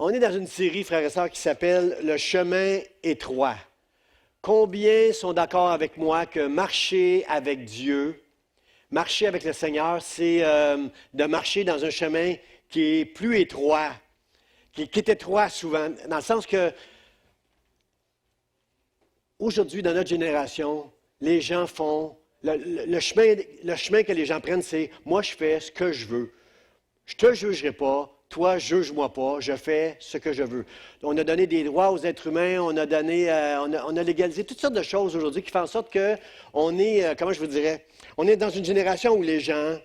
On est dans une série, frères et sœurs, qui s'appelle Le chemin étroit. Combien sont d'accord avec moi que marcher avec Dieu, marcher avec le Seigneur, c'est de marcher dans un chemin qui est plus étroit, qui est étroit souvent, dans le sens que aujourd'hui, dans notre génération, les gens font, le chemin que les gens prennent, c'est « moi, je fais ce que je veux. Je ne te jugerai pas. Toi, juge-moi pas, je fais ce que je veux. » On a donné des droits aux êtres humains, on a légalisé toutes sortes de choses aujourd'hui qui font en sorte qu'on est, comment je vous dirais, on est dans une génération où les gens,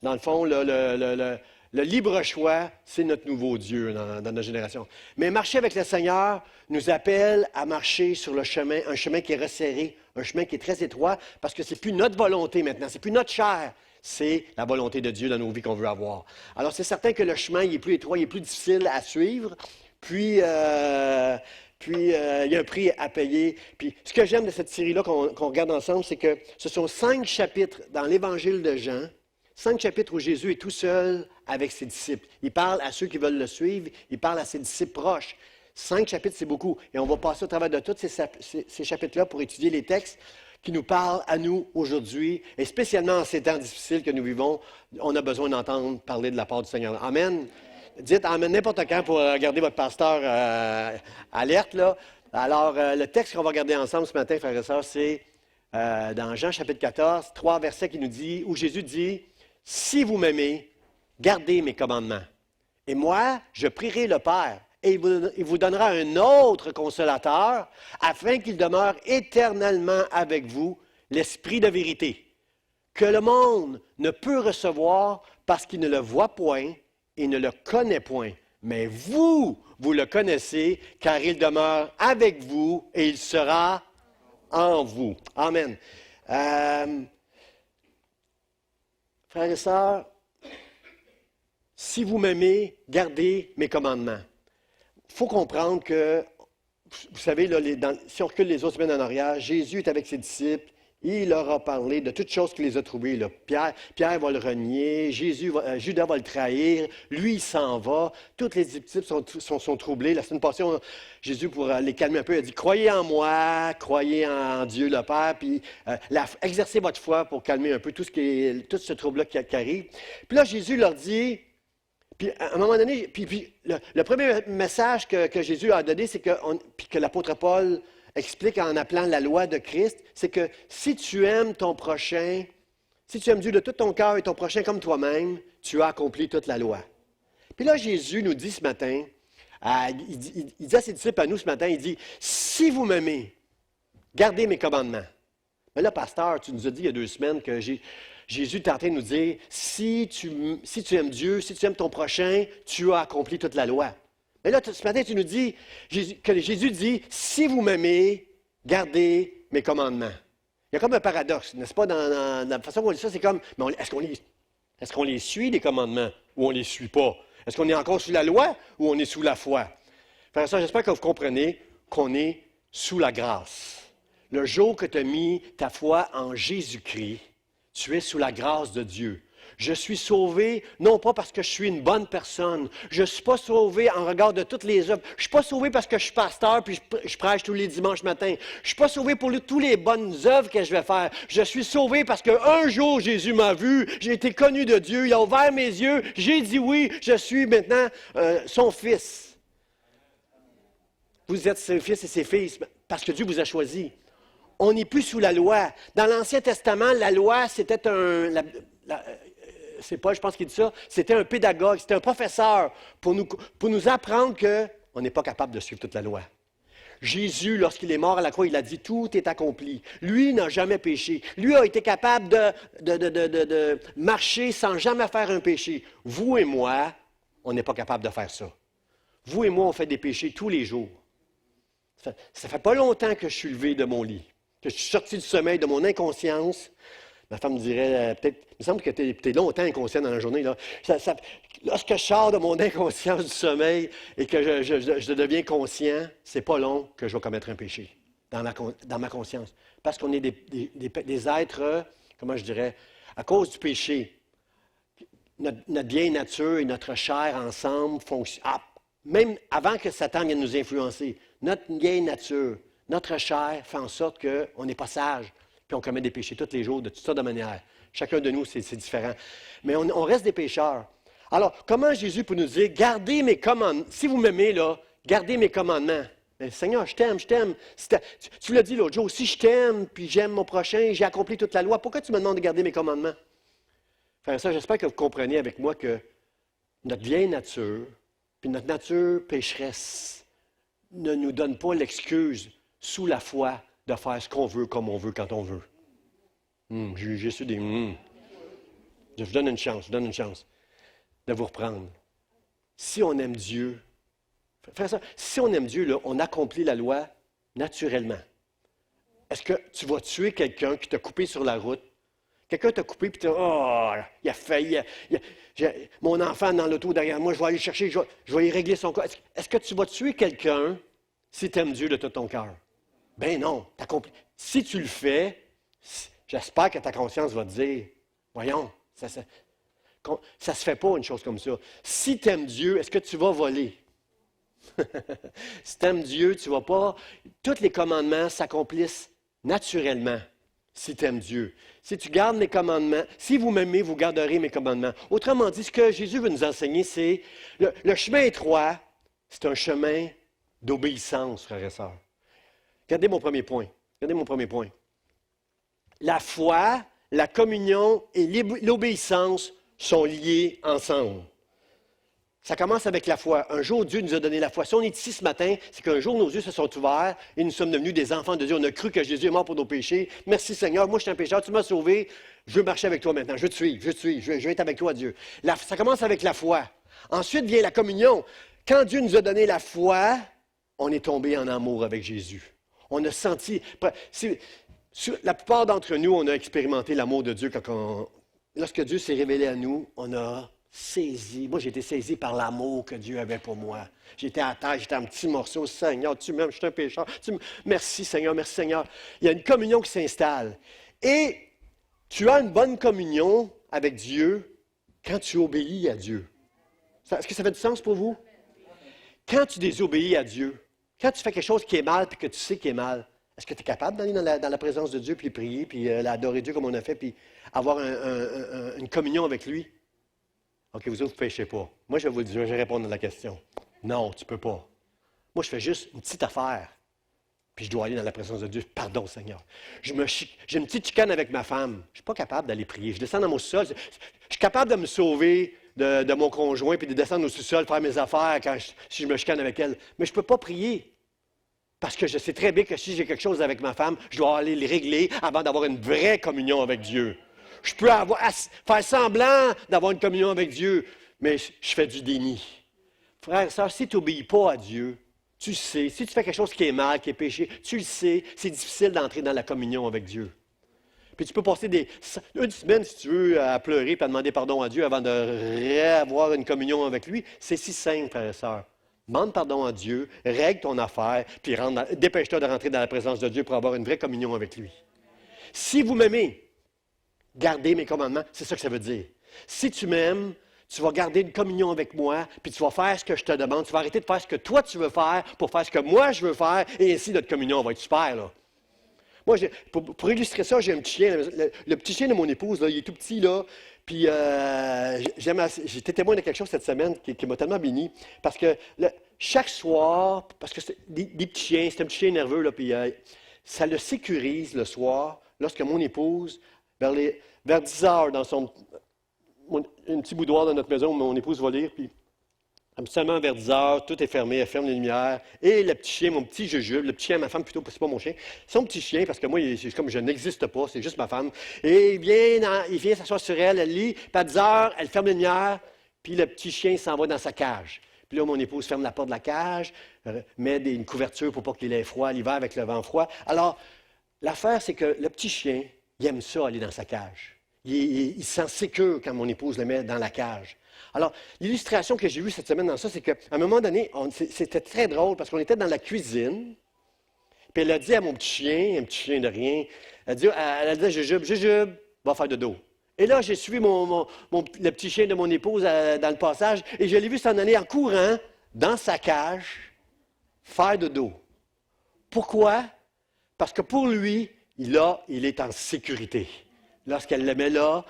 dans le fond, le libre choix, c'est notre nouveau Dieu dans notre génération. Mais marcher avec le Seigneur nous appelle à marcher sur le chemin, un chemin qui est resserré, un chemin qui est très étroit, parce que ce n'est plus notre volonté maintenant, c'est plus notre chair. C'est la volonté de Dieu dans nos vies qu'on veut avoir. Alors, c'est certain que le chemin il est plus étroit, il est plus difficile à suivre, puis il y a un prix à payer. Puis, ce que j'aime de cette série-là qu'on regarde ensemble, c'est que ce sont 5 chapitres dans l'Évangile de Jean, 5 chapitres où Jésus est tout seul avec ses disciples. Il parle à ceux qui veulent le suivre, il parle à ses disciples proches. 5 chapitres, c'est beaucoup. Et on va passer au travers de tous ces chapitres-là pour étudier les textes qui nous parle à nous aujourd'hui, et spécialement en ces temps difficiles que nous vivons, on a besoin d'entendre parler de la part du Seigneur. Amen. Dites Amen n'importe quand pour garder votre pasteur alerte. Là. Alors, le texte qu'on va regarder ensemble ce matin, frères et sœurs, c'est dans Jean chapitre 14, 3 versets qui nous dit, où Jésus dit, « Si vous m'aimez, gardez mes commandements. Et moi, je prierai le Père. Et il vous donnera un autre consolateur, afin qu'il demeure éternellement avec vous, l'Esprit de vérité, que le monde ne peut recevoir parce qu'il ne le voit point et ne le connaît point. Mais vous le connaissez, car il demeure avec vous et il sera en vous. » Amen. Frères et sœurs, si vous m'aimez, gardez mes commandements. Il faut comprendre que, vous savez, là, si on recule les autres semaines en arrière, Jésus est avec ses disciples, il leur a parlé de toutes choses qui les a trouvées. Là. Pierre va le renier, Judas va le trahir, lui il s'en va, tous les disciples sont troublés. La semaine passée, Jésus, pour les calmer un peu, a dit « Croyez en moi, croyez en Dieu le Père, puis exercez votre foi pour calmer un peu tout ce trouble-là qui arrive. » Puis là, Jésus leur dit... Puis, à un moment donné, le premier message que Jésus a donné, c'est que l'apôtre Paul explique en appelant la loi de Christ, c'est que si tu aimes ton prochain, si tu aimes Dieu de tout ton cœur et ton prochain comme toi-même, tu as accompli toute la loi. Puis là, Jésus nous dit ce matin, il dit à ses disciples, à nous ce matin, il dit, « Si vous m'aimez, gardez mes commandements. » Mais là, pasteur, tu nous as dit il y a 2 semaines que Jésus est en train de nous dire, si tu aimes Dieu, si tu aimes ton prochain, tu as accompli toute la loi. Mais là, ce matin, tu nous dis que Jésus dit, si vous m'aimez, gardez mes commandements. Il y a comme un paradoxe, n'est-ce pas? Dans la façon qu'on dit ça, c'est comme, mais est-ce qu'on les suit, les commandements, ou on ne les suit pas? Est-ce qu'on est encore sous la loi, ou on est sous la foi? Frère et sœur, j'espère que vous comprenez qu'on est sous la grâce. Le jour que tu as mis ta foi en Jésus-Christ, tu es sous la grâce de Dieu. Je suis sauvé, non pas parce que je suis une bonne personne. Je ne suis pas sauvé en regard de toutes les œuvres. Je ne suis pas sauvé parce que je suis pasteur puis je prêche tous les dimanches matin. Je ne suis pas sauvé pour toutes les bonnes œuvres que je vais faire. Je suis sauvé parce qu'un jour, Jésus m'a vu, j'ai été connu de Dieu, il a ouvert mes yeux, j'ai dit oui, je suis maintenant son fils. Vous êtes ses fils et ses filles parce que Dieu vous a choisi. On n'est plus sous la loi. Dans l'Ancien Testament, la loi, c'était c'est Paul, je pense qu'il dit ça, c'était un pédagogue, c'était un professeur pour nous apprendre qu'on n'est pas capable de suivre toute la loi. Jésus, lorsqu'il est mort à la croix, il a dit « Tout est accompli ». Lui n'a jamais péché. Lui a été capable de marcher sans jamais faire un péché. Vous et moi, on n'est pas capable de faire ça. Vous et moi, on fait des péchés tous les jours. Ça ne fait pas longtemps que je suis levé de mon lit, que je suis sorti du sommeil, de mon inconscience. Ma femme me dirait, peut-être, il me semble que tu es longtemps inconscient dans la journée. Là. Lorsque je sors de mon inconscience du sommeil et que je deviens conscient, c'est pas long que je vais commettre un péché dans ma conscience. Parce qu'on est des êtres, comment je dirais, à cause du péché, notre vieille nature et notre chair ensemble même avant que Satan vienne nous influencer, notre vieille nature, notre chair fait en sorte qu'on n'est pas sage, puis on commet des péchés tous les jours de toutes sortes de manières. Chacun de nous, c'est différent. Mais on reste des pécheurs. Alors, comment Jésus peut nous dire, gardez mes commandements, si vous m'aimez, là, gardez mes commandements. Mais Seigneur, je t'aime, je t'aime. Tu l'as dit l'autre jour, si je t'aime, puis j'aime mon prochain, j'ai accompli toute la loi, pourquoi tu me demandes de garder mes commandements? Frère, ça, j'espère que vous comprenez avec moi que notre vieille nature, puis notre nature pécheresse, ne nous donne pas l'excuse, sous la foi, de faire ce qu'on veut, comme on veut, quand on veut. J'ai su des... Je vous donne une chance, de vous reprendre. Si on aime Dieu, frère, ça, si on aime Dieu, là, on accomplit la loi naturellement. Est-ce que tu vas tuer quelqu'un qui t'a coupé sur la route? Quelqu'un t'a coupé, puis tu il a failli, mon enfant dans l'auto derrière moi, je vais aller le chercher, je vais y régler son cas. Est-ce que tu vas tuer quelqu'un si tu aimes Dieu de tout ton cœur? Ben non, t'accomplis. Si tu le fais, j'espère que ta conscience va te dire, voyons, ça se fait pas une chose comme ça. Si tu aimes Dieu, est-ce que tu vas voler? Si tu aimes Dieu, tu ne vas pas. Tous les commandements s'accomplissent naturellement si tu aimes Dieu. Si tu gardes mes commandements, si vous m'aimez, vous garderez mes commandements. Autrement dit, ce que Jésus veut nous enseigner, c'est le chemin étroit, c'est un chemin d'obéissance, frères et sœurs. Regardez mon premier point. La foi, la communion et l'obéissance sont liés ensemble. Ça commence avec la foi. Un jour, Dieu nous a donné la foi. Si on est ici ce matin, c'est qu'un jour, nos yeux se sont ouverts et nous sommes devenus des enfants de Dieu. On a cru que Jésus est mort pour nos péchés. Merci Seigneur, moi je suis un pécheur, tu m'as sauvé. Je veux marcher avec toi maintenant. Je veux te suivre, je veux être avec toi, Dieu. Ça commence avec la foi. Ensuite vient la communion. Quand Dieu nous a donné la foi, on est tombé en amour avec Jésus. On a senti... La plupart d'entre nous, on a expérimenté l'amour de Dieu lorsque Dieu s'est révélé à nous, on a saisi. Moi, j'ai été saisi par l'amour que Dieu avait pour moi. J'étais à terre, j'étais un petit morceau. Seigneur, tu m'aimes, je suis un pécheur. Merci Seigneur, merci Seigneur. Il y a une communion qui s'installe. Et tu as une bonne communion avec Dieu quand tu obéis à Dieu. Est-ce que ça fait du sens pour vous? Quand tu désobéis à Dieu, quand tu fais quelque chose qui est mal et que tu sais qu'il est mal, est-ce que tu es capable d'aller dans la présence de Dieu, puis prier, puis adorer Dieu comme on a fait, puis avoir une communion avec lui? OK, vous autres, vous ne péchez pas. Moi, je vais vous dire, je vais répondre à la question. Non, tu ne peux pas. Moi, je fais juste une petite affaire, puis je dois aller dans la présence de Dieu. Pardon, Seigneur. J'ai une petite chicane avec ma femme. Je ne suis pas capable d'aller prier. Je descends dans mon sous-sol. Je suis capable de me sauver de mon conjoint, puis de descendre au sous-sol, faire mes affaires si je me chicane avec elle. Mais je ne peux pas prier. Parce que je sais très bien que si j'ai quelque chose avec ma femme, je dois aller les régler avant d'avoir une vraie communion avec Dieu. Je peux faire semblant d'avoir une communion avec Dieu, mais je fais du déni. Frère et sœur, si tu n'obéis pas à Dieu, tu sais, si tu fais quelque chose qui est mal, qui est péché, tu le sais, c'est difficile d'entrer dans la communion avec Dieu. Puis tu peux passer une semaine, si tu veux, à pleurer et à demander pardon à Dieu avant de réavoir une communion avec lui. C'est si simple, frère et sœur. Demande pardon à Dieu, règle ton affaire, puis dépêche-toi de rentrer dans la présence de Dieu pour avoir une vraie communion avec lui. Si vous m'aimez, gardez mes commandements, c'est ça que ça veut dire. Si tu m'aimes, tu vas garder une communion avec moi, puis tu vas faire ce que je te demande, tu vas arrêter de faire ce que toi tu veux faire pour faire ce que moi je veux faire, et ainsi notre communion va être super, là. Moi, pour illustrer ça, j'ai un petit chien. Le petit chien de mon épouse, là, il est tout petit, là. Puis, j'étais témoin de quelque chose cette semaine qui m'a tellement béni. Parce que chaque soir, parce que c'est des petits chiens, c'est un petit chien nerveux, là, puis ça le sécurise le soir, lorsque mon épouse, vers 10 heures, dans un petit boudoir dans notre maison où mon épouse va lire, puis habituellement, vers 10 heures, tout est fermé, elle ferme les lumières. Et le petit chien, mon petit jujube, le petit chien à ma femme plutôt, c'est pas mon chien, son petit chien, parce que moi, c'est comme je n'existe pas, c'est juste ma femme. Et il vient s'asseoir sur elle, elle lit, puis à 10 heures, elle ferme les lumières, puis le petit chien s'en va dans sa cage. Puis là, mon épouse ferme la porte de la cage, met une couverture pour pas qu'il ait froid l'hiver avec le vent froid. Alors, l'affaire, c'est que le petit chien, il aime ça, aller dans sa cage. Il se sent sécure quand mon épouse le met dans la cage. Alors, l'illustration que j'ai vue cette semaine dans ça, c'est qu'à un moment donné, c'était très drôle parce qu'on était dans la cuisine, puis elle a dit à mon petit chien, un petit chien de rien, elle a dit à Jujube, va faire dodo. Et là, j'ai suivi le petit chien de mon épouse dans le passage, et je l'ai vu s'en aller en courant dans sa cage, faire dodo. Pourquoi? Parce que pour lui, il est en sécurité. Lorsqu'elle le met là,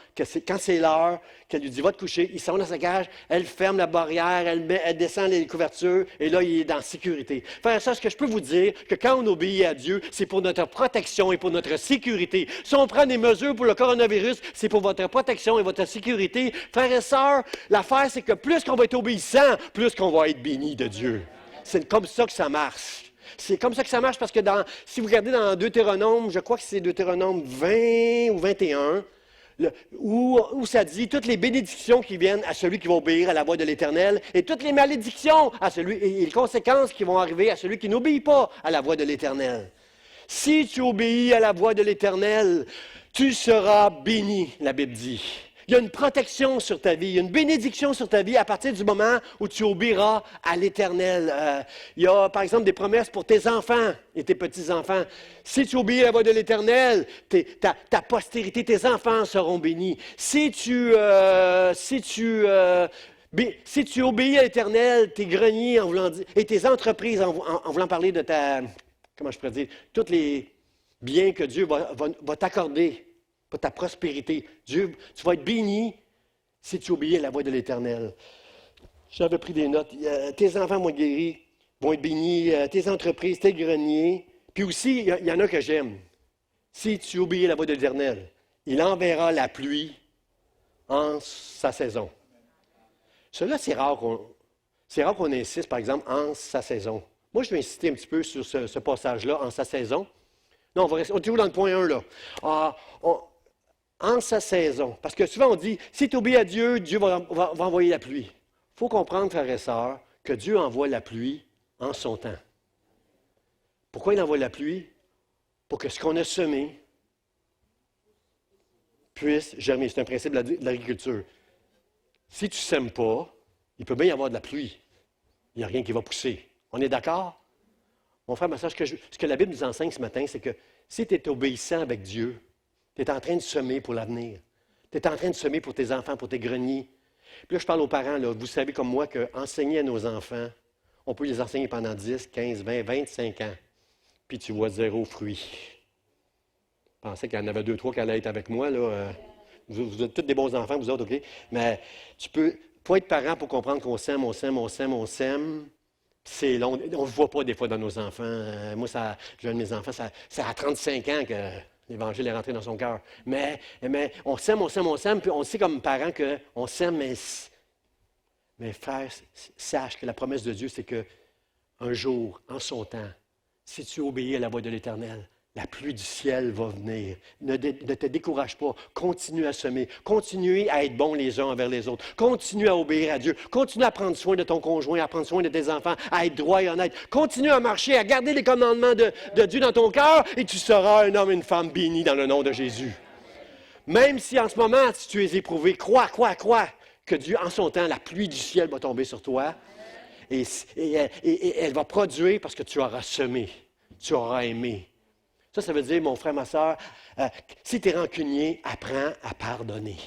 quand c'est l'heure, qu'elle lui dit « Va te coucher », il s'en va dans sa cage, elle ferme la barrière, elle descend les couvertures, et là, il est dans sécurité. Frère, ça, ce que je peux vous dire, que quand on obéit à Dieu, c'est pour notre protection et pour notre sécurité. Si on prend des mesures pour le coronavirus, c'est pour votre protection et votre sécurité. Frères et sœurs, l'affaire, c'est que plus qu'on va être obéissant, plus qu'on va être béni de Dieu. C'est comme ça que ça marche. C'est comme ça que ça marche parce que si vous regardez dans Deutéronome, je crois que c'est Deutéronome 20 ou 21, où ça dit toutes les bénédictions qui viennent à celui qui va obéir à la voix de l'Éternel et toutes les malédictions et les conséquences qui vont arriver à celui qui n'obéit pas à la voix de l'Éternel. Si tu obéis à la voix de l'Éternel, tu seras béni, la Bible dit. Il y a une protection sur ta vie, il y a une bénédiction sur ta vie à partir du moment où tu obéiras à l'Éternel. Il y a, par exemple, des promesses pour tes enfants et tes petits-enfants. Si tu obéis à la voix de l'Éternel, ta postérité, tes enfants seront bénis. Si tu obéis à l'Éternel, tes greniers et tes entreprises, en voulant parler de comment je pourrais dire, tous les biens que Dieu va t'accorder, pour ta prospérité. Dieu, tu vas être béni si tu obéis à la voix de l'Éternel. J'avais pris des notes. Tes enfants vont être guéris, vont être bénis, tes entreprises, tes greniers. Puis aussi, il y en a que j'aime. Si tu obéis à la voix de l'Éternel, il enverra la pluie en sa saison. Cela, c'est rare qu'on insiste, par exemple, en sa saison. Moi, je vais insister un petit peu sur ce passage-là, en sa saison. Non, on est toujours dans le point 1, là. En sa saison. Parce que souvent, on dit, si tu obéis à Dieu, Dieu va envoyer la pluie. Il faut comprendre, frères et sœurs, que Dieu envoie la pluie en son temps. Pourquoi il envoie la pluie? Pour que ce qu'on a semé puisse germer. C'est un principe de l'agriculture. Si tu ne sèmes pas, il peut bien y avoir de la pluie. Il n'y a rien qui va pousser. On est d'accord? Mon frère, ma sœur, ce que la Bible nous enseigne ce matin, c'est que si tu es obéissant avec Dieu, tu es en train de semer pour l'avenir. Tu es en train de semer pour tes enfants, pour tes greniers. Puis là, je parle aux parents. Là, vous savez comme moi qu'enseigner à nos enfants, on peut les enseigner pendant 10, 15, 20, 25 ans. Puis tu vois 0 fruit. Je pensais qu'il y en avait 2, 3 qui allaient être avec moi. Là. Vous êtes tous des bons enfants, vous autres, OK? Mais faut être parent pour comprendre qu'on sème, on sème, on sème, on sème. C'est long. On ne le voit pas des fois dans nos enfants. Moi, j'ai un de mes enfants, ça a 35 ans que l'Évangile est rentré dans son cœur. Mais on sème, puis on sait comme parents qu'on sème, mais frère, sache que la promesse de Dieu, c'est qu'un jour, en son temps, si tu obéis à la voix de l'Éternel, la pluie du ciel va venir. Ne te décourage pas. Continue à semer. Continue à être bon les uns envers les autres. Continue à obéir à Dieu. Continue à prendre soin de ton conjoint, à prendre soin de tes enfants, à être droit et honnête. Continue à marcher, à garder les commandements de Dieu dans ton cœur et tu seras un homme et une femme bénis dans le nom de Jésus. Même si en ce moment, si tu es éprouvé, crois que Dieu, en son temps, la pluie du ciel va tomber sur toi et elle va produire parce que tu auras semé, tu auras aimé. Ça veut dire, mon frère, ma soeur, si tu es rancunier, apprends à pardonner.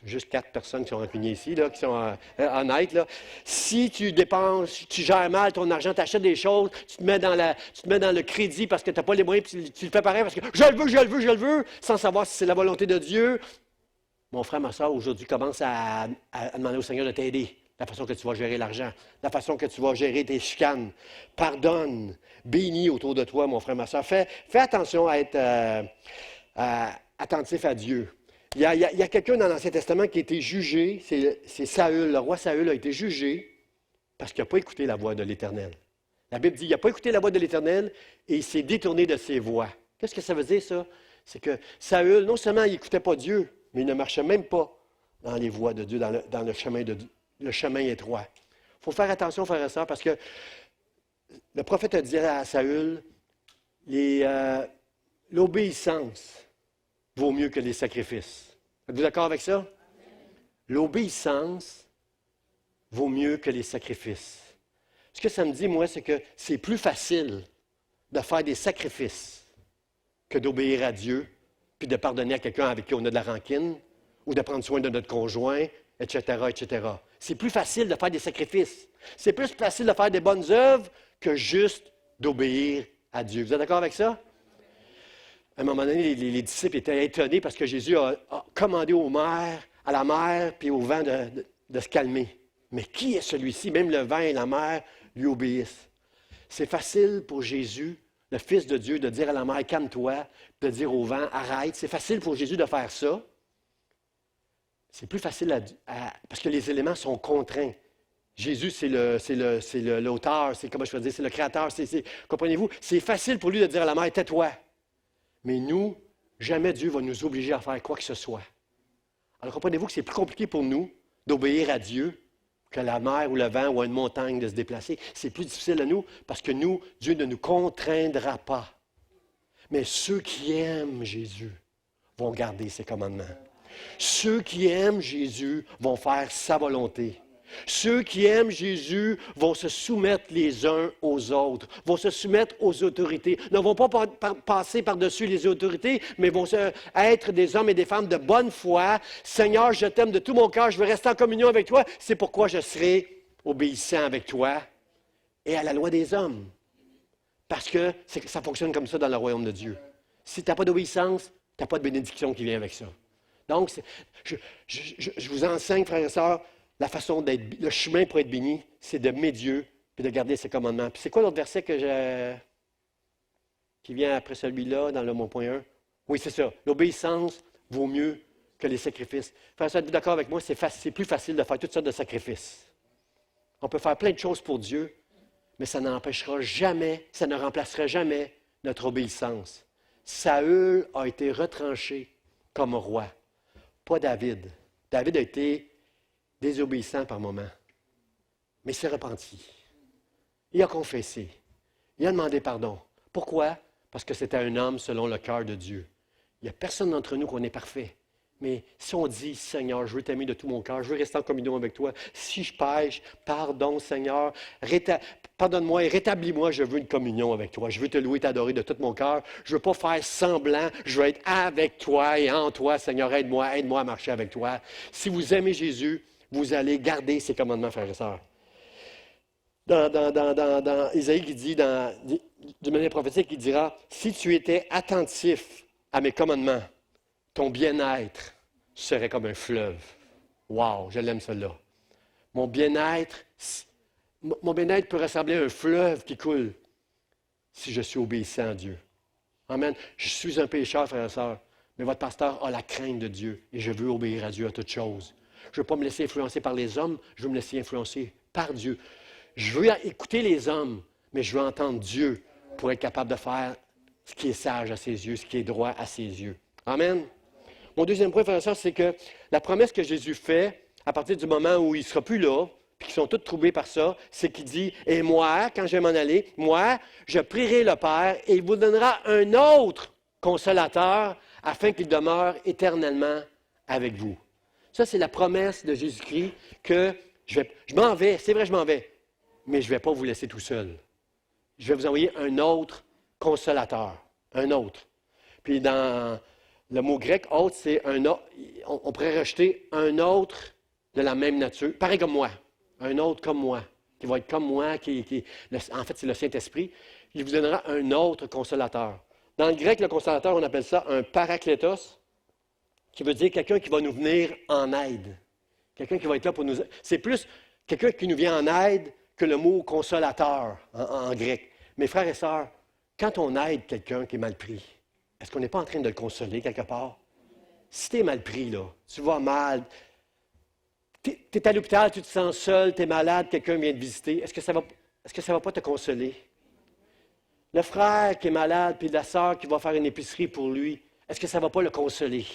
Juste 4 personnes qui sont rancuniers ici, là, qui sont honnêtes. Là. Si tu dépenses, tu gères mal ton argent, tu achètes des choses, tu te mets dans le crédit parce que tu n'as pas les moyens, puis tu le fais pareil parce que je le veux, sans savoir si c'est la volonté de Dieu. Mon frère, ma soeur, aujourd'hui, commence à demander au Seigneur de t'aider. La façon que tu vas gérer l'argent, la façon que tu vas gérer tes chicanes. Pardonne, bénis autour de toi, mon frère, ma soeur. Fais attention à être attentif à Dieu. Il y a quelqu'un dans l'Ancien Testament qui a été jugé, c'est Saül. Le roi Saül a été jugé parce qu'il n'a pas écouté la voix de l'Éternel. La Bible dit, il n'a pas écouté la voix de l'Éternel et il s'est détourné de ses voies. Qu'est-ce que ça veut dire, ça? C'est que Saül, non seulement il n'écoutait pas Dieu, mais il ne marchait même pas dans les voies de Dieu, dans le chemin de Dieu. Le chemin étroit. Il faut faire attention, frères et sœurs, parce que le prophète a dit à Saül, l'obéissance vaut mieux que les sacrifices. Êtes-vous d'accord avec ça? L'obéissance vaut mieux que les sacrifices. Ce que ça me dit, moi, c'est que c'est plus facile de faire des sacrifices que d'obéir à Dieu, puis de pardonner à quelqu'un avec qui on a de la rancune, ou de prendre soin de notre conjoint, etc., etc. C'est plus facile de faire des sacrifices. C'est plus facile de faire des bonnes œuvres que juste d'obéir à Dieu. Vous êtes d'accord avec ça? À un moment donné, les disciples étaient étonnés parce que Jésus a commandé à la mer puis au vent de se calmer. Mais qui est celui-ci? Même le vent et la mer lui obéissent. C'est facile pour Jésus, le Fils de Dieu, de dire à la mer, calme-toi, de dire au vent, arrête. C'est facile pour Jésus de faire ça. C'est plus facile parce que les éléments sont contraints. Jésus, c'est l'auteur, c'est comment je peux dire, c'est le créateur. Comprenez-vous? C'est facile pour lui de dire à la mer, tais-toi. Mais nous, jamais Dieu va nous obliger à faire quoi que ce soit. Alors comprenez-vous que c'est plus compliqué pour nous d'obéir à Dieu que la mer ou le vent ou à une montagne de se déplacer. C'est plus difficile à nous parce que nous, Dieu ne nous contraindra pas. Mais ceux qui aiment Jésus vont garder ses commandements. Ceux qui aiment Jésus vont faire sa volonté. Ceux qui aiment Jésus vont se soumettre les uns aux autres, vont se soumettre aux autorités, ne vont pas passer par-dessus les autorités, mais vont être des hommes et des femmes de bonne foi. Seigneur, je t'aime de tout mon cœur, je veux rester en communion avec toi, c'est pourquoi je serai obéissant avec toi et à la loi des hommes. Parce que ça fonctionne comme ça dans le royaume de Dieu. Si tu n'as pas d'obéissance, tu n'as pas de bénédiction qui vient avec ça. Donc, je vous enseigne, frères et sœurs, la façon d'être, le chemin pour être béni, c'est d'aimer Dieu et de garder ses commandements. Puis c'est quoi l'autre verset qui vient après celui-là, dans le mon point 1? Oui, c'est ça. L'obéissance vaut mieux que les sacrifices. Frères et sœurs, êtes-vous d'accord avec moi? C'est plus facile de faire toutes sortes de sacrifices. On peut faire plein de choses pour Dieu, mais ça n'empêchera jamais, ça ne remplacera jamais notre obéissance. Saül a été retranché comme roi, pas David. David a été désobéissant par moments, mais il s'est repenti. Il a confessé. Il a demandé pardon. Pourquoi? Parce que c'était un homme selon le cœur de Dieu. Il n'y a personne d'entre nous qu'on est parfait. Mais si on dit, Seigneur, je veux t'aimer de tout mon cœur, je veux rester en communion avec toi, si je pêche, pardon, Seigneur, pardonne-moi et rétablis-moi, je veux une communion avec toi. Je veux te louer, t'adorer de tout mon cœur. Je ne veux pas faire semblant, je veux être avec toi et en toi, Seigneur, aide-moi à marcher avec toi. Si vous aimez Jésus, vous allez garder ses commandements, frères et sœurs. Dans Isaïe qui dit, d'une manière prophétique, il dira, si tu étais attentif à mes commandements, ton bien-être serait comme un fleuve. Wow, je l'aime celle-là. Mon bien-être peut ressembler à un fleuve qui coule si je suis obéissant à Dieu. Amen. Je suis un pécheur, frères et sœurs, mais votre pasteur a la crainte de Dieu et je veux obéir à Dieu à toutes choses. Je ne veux pas me laisser influencer par les hommes, je veux me laisser influencer par Dieu. Je veux écouter les hommes, mais je veux entendre Dieu pour être capable de faire ce qui est sage à ses yeux, ce qui est droit à ses yeux. Amen. Mon deuxième point, frère et sœur, c'est que la promesse que Jésus fait, à partir du moment où il ne sera plus là, puis qu'ils sont tous troublés par ça, c'est qu'il dit, « Et moi, quand je vais m'en aller, moi, je prierai le Père et il vous donnera un autre consolateur afin qu'il demeure éternellement avec vous. » Ça, c'est la promesse de Jésus-Christ que je m'en vais, c'est vrai, je m'en vais, mais je ne vais pas vous laisser tout seul. Je vais vous envoyer un autre consolateur, un autre. Puis dans le mot grec, autre, c'est un autre. On pourrait rejeter un autre de la même nature, pareil comme moi, un autre comme moi, qui va être comme moi, en fait, c'est le Saint-Esprit. Il vous donnera un autre consolateur. Dans le grec, le consolateur, on appelle ça un parakletos, qui veut dire quelqu'un qui va nous venir en aide. Quelqu'un qui va être là pour nous... C'est plus quelqu'un qui nous vient en aide que le mot consolateur en grec. Mes frères et sœurs, quand on aide quelqu'un qui est mal pris, est-ce qu'on n'est pas en train de le consoler quelque part? Si tu es mal pris, là, tu vas mal, tu es à l'hôpital, tu te sens seul, tu es malade, quelqu'un vient te visiter, est-ce que ça va pas te consoler? Le frère qui est malade, puis la sœur qui va faire une épicerie pour lui, est-ce que ça ne va pas le consoler?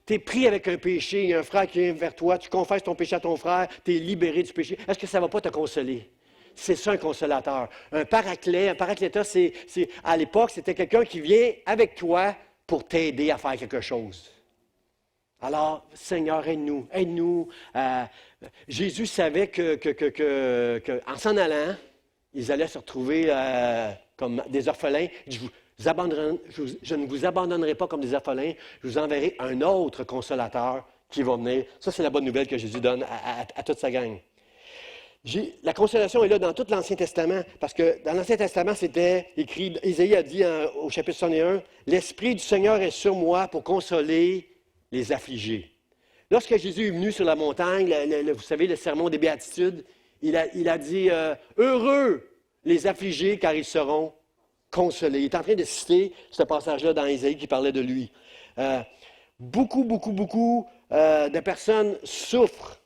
Tu es pris avec un péché, il y a un frère qui vient vers toi, tu confesses ton péché à ton frère, tu es libéré du péché. Est-ce que ça ne va pas te consoler? C'est ça un consolateur. Un paraclétos, à l'époque, c'était quelqu'un qui vient avec toi pour t'aider à faire quelque chose. Alors, Seigneur, aide-nous, aide-nous. Jésus savait qu'en s'en allant, ils allaient se retrouver comme des orphelins. Je ne vous abandonnerai pas comme des orphelins, je vous enverrai un autre consolateur qui va venir. Ça, c'est la bonne nouvelle que Jésus donne à toute sa gang. La consolation est là dans tout l'Ancien Testament, parce que dans l'Ancien Testament, c'était écrit, Isaïe a dit au chapitre 61, « L'Esprit du Seigneur est sur moi pour consoler les affligés. » Lorsque Jésus est venu sur la montagne, vous savez, le sermon des béatitudes, il a dit Heureux les affligés, car ils seront consolés. Il est en train de citer ce passage-là dans Isaïe qui parlait de lui. Beaucoup de personnes souffrent.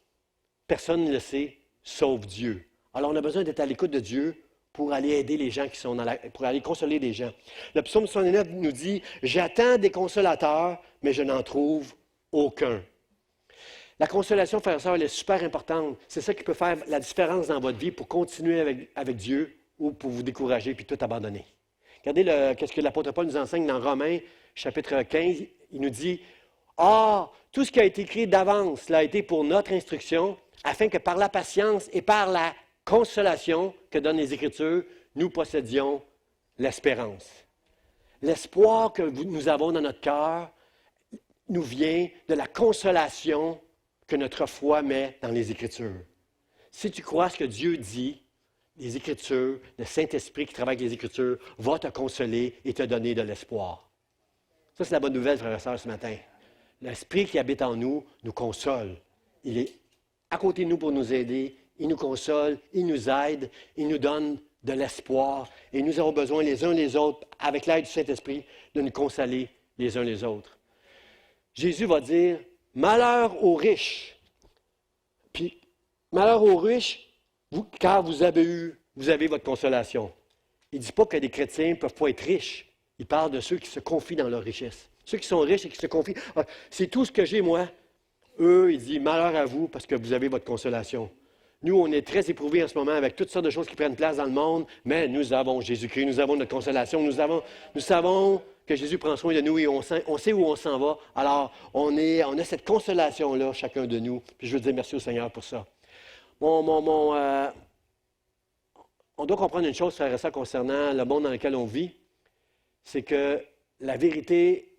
Personne ne le sait, sauf Dieu. Alors, on a besoin d'être à l'écoute de Dieu pour aller aider les gens qui sont pour aller consoler les gens. Le psaume 69 nous dit « J'attends des consolateurs, mais je n'en trouve aucun. » La consolation, frères et sœurs, elle est super importante. C'est ça qui peut faire la différence dans votre vie pour continuer avec Dieu ou pour vous décourager puis tout abandonner. Regardez qu'est-ce que l'apôtre Paul nous enseigne dans Romains, chapitre 15. Il nous dit « Ah, tout ce qui a été écrit d'avance l'a été pour notre instruction, afin que par la patience et par la consolation que donnent les Écritures, nous possédions l'espérance. » L'espoir que nous avons dans notre cœur nous vient de la consolation que notre foi met dans les Écritures. Si tu crois ce que Dieu dit, les Écritures, le Saint-Esprit qui travaille avec les Écritures, va te consoler et te donner de l'espoir. Ça, c'est la bonne nouvelle, frères et sœurs, ce matin. L'Esprit qui habite en nous nous console. Il est à côté de nous pour nous aider. Il nous console, il nous aide, il nous donne de l'espoir. Et nous avons besoin les uns les autres, avec l'aide du Saint-Esprit, de nous consoler les uns les autres. Jésus va dire « Malheur aux riches ». Puis, malheur aux riches, car vous avez votre consolation. Il ne dit pas que les chrétiens ne peuvent pas être riches. Il parle de ceux qui se confient dans leur richesse. Ceux qui sont riches et qui se confient. Ah, c'est tout ce que j'ai, moi. Eux, il dit, malheur à vous parce que vous avez votre consolation. Nous, on est très éprouvés en ce moment avec toutes sortes de choses qui prennent place dans le monde, mais nous avons Jésus-Christ, nous avons notre consolation, nous savons que Jésus prend soin de nous et on sait où on s'en va. Alors, on a cette consolation-là, chacun de nous. Puis je veux dire merci au Seigneur pour ça. On doit comprendre une chose, frères et sœurs, concernant le monde dans lequel on vit, c'est que la vérité,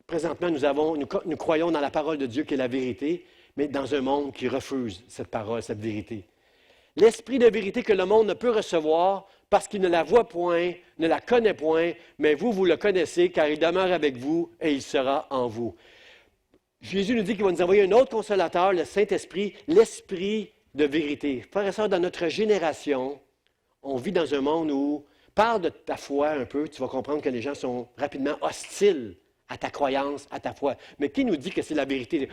présentement, nous croyons dans la parole de Dieu qui est la vérité, mais dans un monde qui refuse cette parole, cette vérité. L'esprit de vérité que le monde ne peut recevoir parce qu'il ne la voit point, ne la connaît point, mais vous le connaissez car il demeure avec vous et il sera en vous. Jésus nous dit qu'il va nous envoyer un autre consolateur, le Saint-Esprit, l'Esprit de vérité. Frères et sœurs, dans notre génération, on vit dans un monde où, parle de ta foi un peu, tu vas comprendre que les gens sont rapidement hostiles à ta croyance, à ta foi. Mais qui nous dit que c'est la vérité?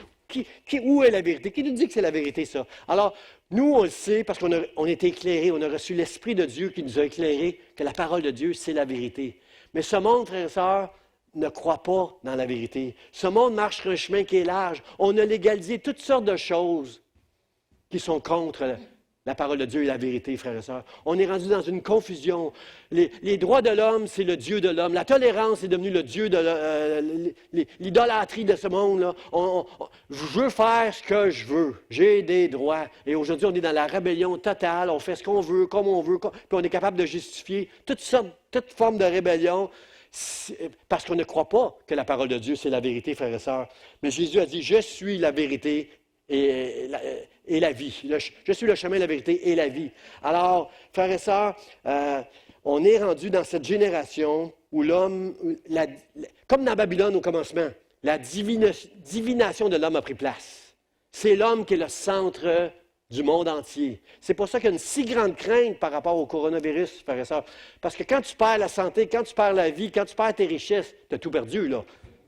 Où est la vérité? Qui nous dit que c'est la vérité, ça? Alors, nous, on le sait parce qu'on a été éclairés, on a reçu l'Esprit de Dieu qui nous a éclairés, que la parole de Dieu, c'est la vérité. Mais ce monde, frères et sœurs, ne croit pas dans la vérité. Ce monde marche sur un chemin qui est large. On a légalisé toutes sortes de choses qui sont contre la parole de Dieu et la vérité, frères et sœurs. On est rendu dans une confusion. Les droits de l'homme, c'est le Dieu de l'homme. La tolérance est devenue le Dieu de l'idolâtrie de ce monde-là. Je veux faire ce que je veux. J'ai des droits. Et aujourd'hui, on est dans la rébellion totale. On fait ce qu'on veut, comme on veut. Puis on est capable de justifier toute forme de rébellion parce qu'on ne croit pas que la parole de Dieu, c'est la vérité, frères et sœurs. Mais Jésus a dit, je suis la vérité et la vie. Je suis le chemin, la vérité et la vie. Alors, frères et sœurs, on est rendu dans cette génération où l'homme, comme dans Babylone au commencement, la divination de l'homme a pris place. C'est l'homme qui est le centre du monde entier. C'est pour ça qu'il y a une si grande crainte par rapport au coronavirus, frères et sœurs. Parce que quand tu perds la santé, quand tu perds la vie, quand tu perds tes richesses, tu as tout perdu, là,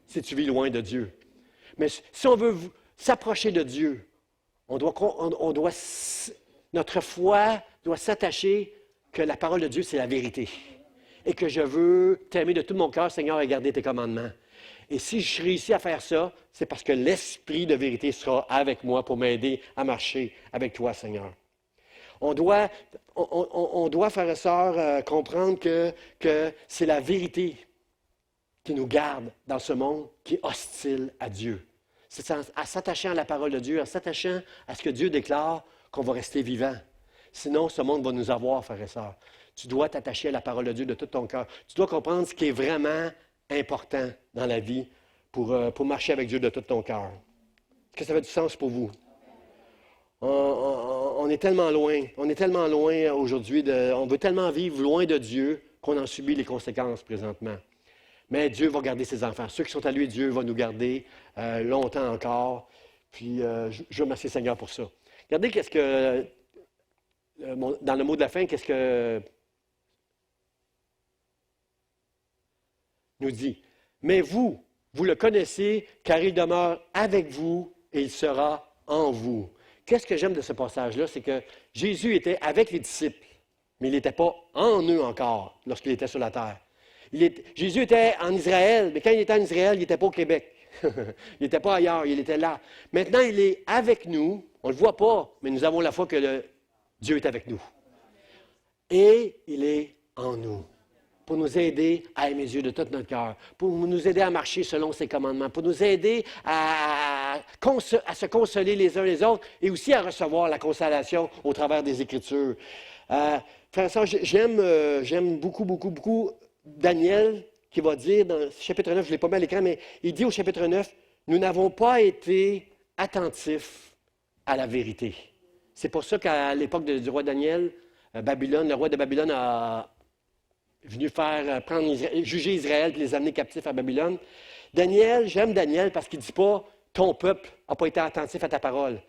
si tu vis loin de Dieu. Mais si on veut s'approcher de Dieu, notre foi doit s'attacher que la parole de Dieu, c'est la vérité. Et que je veux t'aimer de tout mon cœur, Seigneur, et garder tes commandements. Et si je réussis à faire ça, c'est parce que l'Esprit de vérité sera avec moi pour m'aider à marcher avec toi, Seigneur. On doit, frères et sœurs, comprendre que c'est la vérité qui nous garde dans ce monde qui est hostile à Dieu. C'est en s'attachant à la parole de Dieu, en s'attachant à ce que Dieu déclare qu'on va rester vivant. Sinon, ce monde va nous avoir, frères et sœurs. Tu dois t'attacher à la parole de Dieu de tout ton cœur. Tu dois comprendre ce qui est vraiment important dans la vie pour marcher avec Dieu de tout ton cœur. Est-ce que ça fait du sens pour vous? On est tellement loin aujourd'hui, on veut tellement vivre loin de Dieu qu'on en subit les conséquences présentement. Mais Dieu va garder ses enfants. Ceux qui sont à lui, Dieu va nous garder longtemps encore. Puis je remercie le Seigneur pour ça. Regardez qu'est-ce que, dans le mot de la fin, qu'est-ce que nous dit. Mais vous le connaissez, car il demeure avec vous et il sera en vous. Qu'est-ce que j'aime de ce passage-là? C'est que Jésus était avec les disciples, mais il n'était pas en eux encore lorsqu'il était sur la terre. Jésus était en Israël, mais quand il était en Israël, il n'était pas au Québec. il n'était pas ailleurs, il était là. Maintenant, il est avec nous. On ne le voit pas, mais nous avons la foi que Dieu est avec nous. Et il est en nous. Pour nous aider à aimer Dieu de tout notre cœur, pour nous aider à marcher selon ses commandements, pour nous aider à se consoler les uns les autres et aussi à recevoir la consolation au travers des Écritures. Frère et sœur, j'aime beaucoup Daniel qui va dire dans le chapitre 9, je ne l'ai pas mis à l'écran, mais il dit au chapitre 9, nous n'avons pas été attentifs à la vérité. C'est pour ça qu'à l'époque du roi Daniel, le roi de Babylone a venu juger Israël et les amener captifs à Babylone. J'aime Daniel parce qu'il ne dit pas « ton peuple n'a pas été attentif à ta parole ».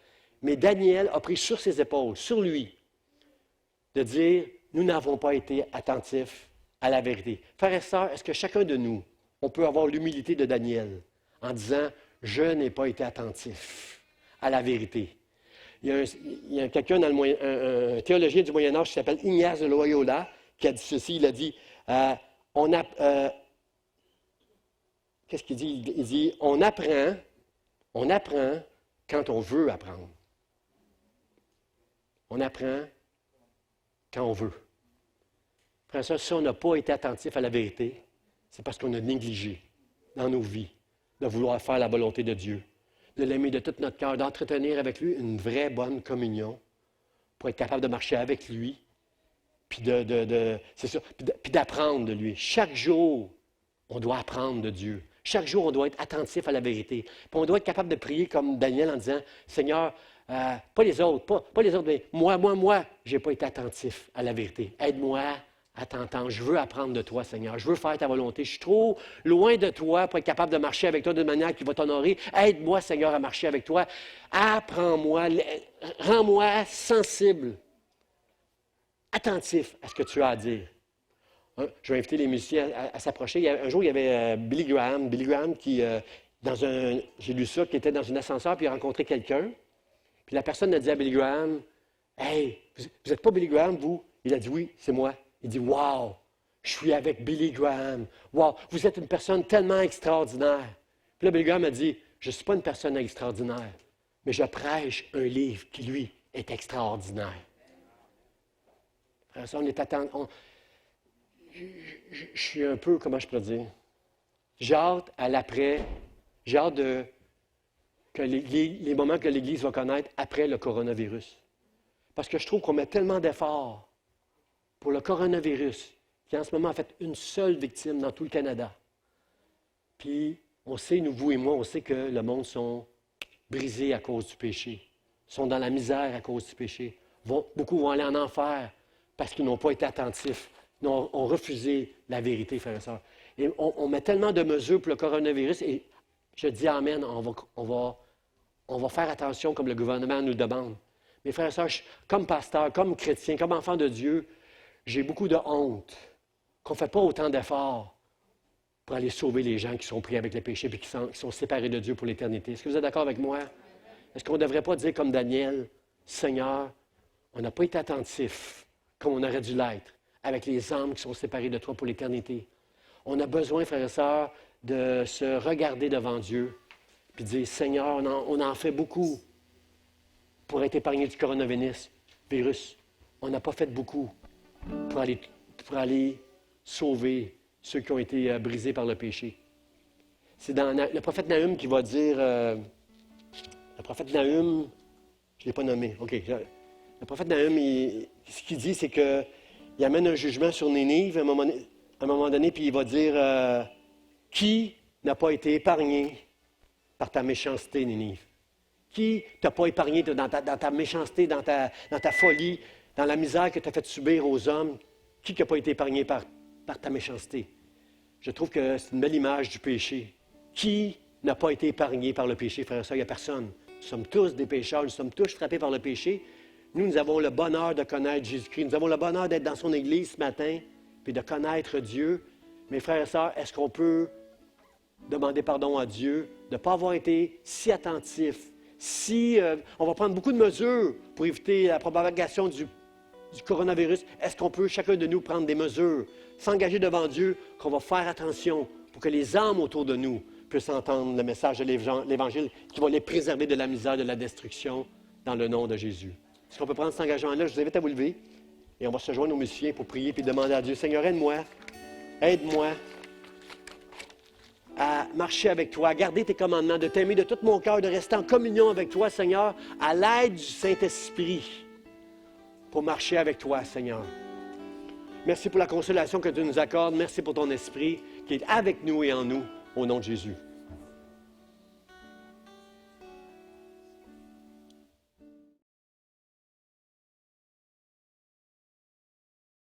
Mais Daniel a pris sur ses épaules, sur lui, de dire « nous n'avons pas été attentifs à la vérité ». Frères et sœurs, est-ce que chacun de nous, on peut avoir l'humilité de Daniel en disant « je n'ai pas été attentif à la vérité ». Il y a quelqu'un, un théologien du Moyen-Âge qui s'appelle Ignace de Loyola, qui a dit ceci, il a dit, qu'est-ce qu'il dit? Il dit, on apprend quand on veut apprendre. On apprend quand on veut. Frère, ça, si on n'a pas été attentif à la vérité, c'est parce qu'on a négligé dans nos vies de vouloir faire la volonté de Dieu, de l'aimer de tout notre cœur, d'entretenir avec lui une vraie bonne communion pour être capable de marcher avec lui, puis d'apprendre de lui. Chaque jour, on doit apprendre de Dieu. Chaque jour, on doit être attentif à la vérité. Puis on doit être capable de prier comme Daniel en disant, Seigneur, pas les autres, pas les autres, mais moi, je n'ai pas été attentif à la vérité. Aide-moi à t'entendre. Je veux apprendre de toi, Seigneur. Je veux faire ta volonté. Je suis trop loin de toi pour être capable de marcher avec toi d'une manière qui va t'honorer. Aide-moi, Seigneur, à marcher avec toi. Apprends-moi, rends-moi sensible, attentif à ce que tu as à dire. Je vais inviter les musiciens à s'approcher. Un jour, il y avait Billy Graham. Billy Graham qui, j'ai lu ça, qui était dans un ascenseur, puis il a rencontré quelqu'un. Puis la personne a dit à Billy Graham, « Hey, vous n'êtes pas Billy Graham, vous? » Il a dit, « Oui, c'est moi. » Il dit, « Wow, je suis avec Billy Graham. Wow, vous êtes une personne tellement extraordinaire. » Puis là, Billy Graham a dit, « Je ne suis pas une personne extraordinaire, mais je prêche un livre qui, lui, est extraordinaire. » Ça, on est attendu. Je suis un peu, comment je peux dire, j'ai hâte à l'après, j'ai hâte que les moments que l'Église va connaître après le coronavirus. Parce que je trouve qu'on met tellement d'efforts pour le coronavirus, qui en ce moment a fait une seule victime dans tout le Canada. Puis, on sait, vous et moi, on sait que le monde sont brisés à cause du péché, sont dans la misère à cause du péché. Beaucoup vont aller en enfer parce qu'ils n'ont pas été attentifs, ont refusé la vérité, frères et sœurs. Et on met tellement de mesures pour le coronavirus, et je dis amen, on va faire attention comme le gouvernement nous demande. Mais frères et sœurs, comme pasteur, comme chrétien, comme enfant de Dieu, j'ai beaucoup de honte qu'on ne fait pas autant d'efforts pour aller sauver les gens qui sont pris avec le péché et qui sont séparés de Dieu pour l'éternité. Est-ce que vous êtes d'accord avec moi? Est-ce qu'on ne devrait pas dire comme Daniel, Seigneur, on n'a pas été attentif comme on aurait dû l'être avec les âmes qui sont séparées de toi pour l'éternité. On a besoin, frères et sœurs, de se regarder devant Dieu et dire, Seigneur, on en fait beaucoup pour être épargné du coronavirus. On n'a pas fait beaucoup pour aller sauver ceux qui ont été brisés par le péché. C'est dans le prophète Nahum qui va dire, le prophète Nahum, je ne l'ai pas nommé, OK. Le prophète Nahum, ce qu'il dit, c'est qu'il amène un jugement sur Nénive à un moment donné, puis il va dire, qui n'a pas été épargné par ta méchanceté, Nénive? Qui t'a pas épargné dans ta méchanceté, dans ta folie, dans la misère que tu as fait subir aux hommes? Qui n'a pas été épargné par ta méchanceté? Je trouve que c'est une belle image du péché. Qui n'a pas été épargné par le péché, frère et sœur? Il n'y a personne. Nous sommes tous des pécheurs, nous sommes tous frappés par le péché. Nous avons le bonheur de connaître Jésus-Christ. Nous avons le bonheur d'être dans son Église ce matin, puis de connaître Dieu. Mes frères et sœurs, est-ce qu'on peut demander pardon à Dieu de ne pas avoir été si attentif? On va prendre beaucoup de mesures pour éviter la propagation du coronavirus. Est-ce qu'on peut, chacun de nous, prendre des mesures, s'engager devant Dieu, qu'on va faire attention pour que les âmes autour de nous puissent entendre le message de l'Évangile qui va les préserver de la misère, de la destruction, dans le nom de Jésus? Est-ce qu'on peut prendre cet engagement-là? Je vous invite à vous lever et on va se joindre aux musiciens pour prier et demander à Dieu, Seigneur, aide-moi à marcher avec toi, à garder tes commandements, de t'aimer de tout mon cœur, de rester en communion avec toi, Seigneur, à l'aide du Saint-Esprit, pour marcher avec toi, Seigneur. Merci pour la consolation que tu nous accordes. Merci pour ton esprit qui est avec nous et en nous, au nom de Jésus.